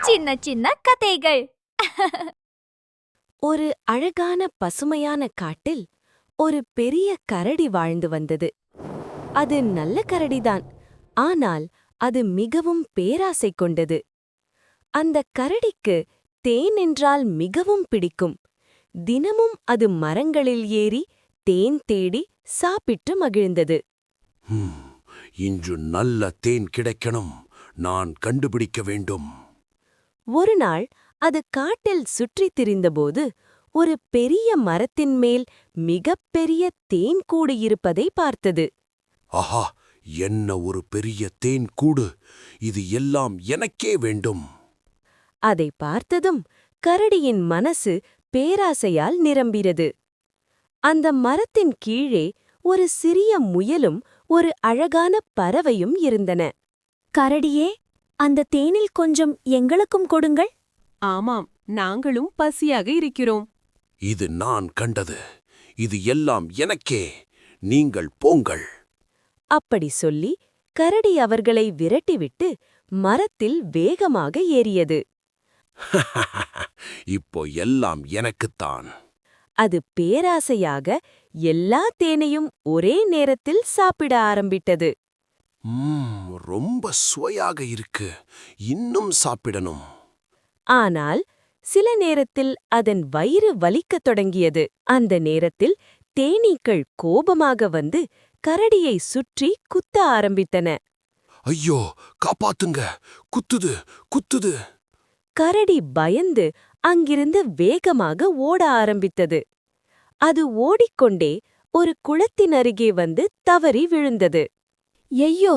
சின்ன சின்ன கதைகள். ஒரு அழகான பசுமையான காட்டில் ஒரு பெரிய கரடி வாழ்ந்து வந்தது. அது நல்ல கரடிதான், ஆனால் அது மிகவும் பேராசை கொண்டது. அந்த கரடிக்கு தேன் என்றால் மிகவும் பிடிக்கும். தினமும் அது மரங்களில் ஏறி தேன் தேடி சாப்பிட்டு மகிழ்ந்தது. இன்று நல்ல தேன் கிடைக்கணும், நான் கண்டுபிடிக்க வேண்டும். ஒருநாள் அது காட்டில் சுற்றித் திரிந்தபோது ஒரு பெரிய மரத்தின் மேல் மிகப்பெரிய தேன் கூடு இருப்பதை பார்த்தது. ஆஹா, என்ன ஒரு பெரிய தேன் கூடு! இது எல்லாம் எனக்கே வேண்டும். அதை பார்த்ததும் கரடியின் மனசு பேராசையால் நிரம்பியது. அந்த மரத்தின் கீழே ஒரு சிறிய முயலும் ஒரு அழகான பறவையும் இருந்தன. கரடியே, அந்த தேனில் கொஞ்சம் எங்களுக்கும் கொடுங்கள். ஆமாம், நாங்களும் பசியாக இருக்கிறோம். இது நான் கண்டது. இது எல்லாம் எனக்கே. நீங்கள் போங்கள். அப்படி சொல்லி கரடி அவர்களை விரட்டிவிட்டு மரத்தில் வேகமாக ஏறியது. இப்போ எல்லாம் எனக்குத்தான். அது பேராசையாக எல்லா தேனையும் ஒரே நேரத்தில் சாப்பிட ஆரம்பித்தது. ரொம்ப சுவையாக இருக்கு. இன்னும் சாப்பிடணும். ஆனால் சில நேரத்தில் அதன் வயிறு வலிக்கத் தொடங்கியது. அந்த நேரத்தில் தேனீக்கள் கோபமாக வந்து கரடியை சுற்றி குத்த ஆரம்பித்தன. ஐயோ, காப்பாத்துங்க! குத்துது, குத்துது! கரடி பயந்து அங்கிருந்து வேகமாக ஓட ஆரம்பித்தது. அது ஓடிக்கொண்டே ஒரு குளத்தின் அருகே வந்து தவறி விழுந்தது. ஐயோ,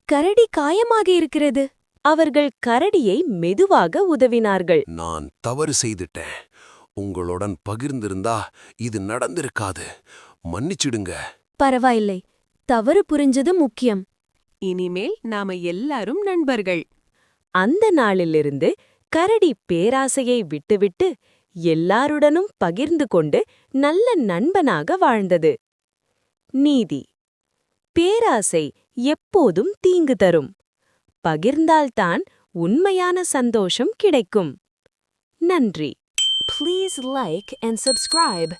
கரடி காயமாக இருக்கிறது. அவர்கள் கரடியை மெதுவாக உதவினார்கள். நான் தவறு செய்துட்டேன். உங்களுடன் பகிர்ந்திருந்தா இது நடந்திருக்காது. மன்னிச்சிடுங்க. பரவாயில்லை, தவறு புரிஞ்சது முக்கியம். இனிமேல் நாம எல்லாரும் நண்பர்கள். அந்த நாளிலிருந்து கரடி பேராசையை விட்டுவிட்டு எல்லாருடனும் பகிர்ந்து கொண்டு நல்ல நண்பனாக வாழ்ந்தது. நீதி: பேராசை எப்போதும் தீங்கு தரும். பகிர்ந்தால்தான் உண்மையான சந்தோஷம் கிடைக்கும். நன்றி. Please like and subscribe.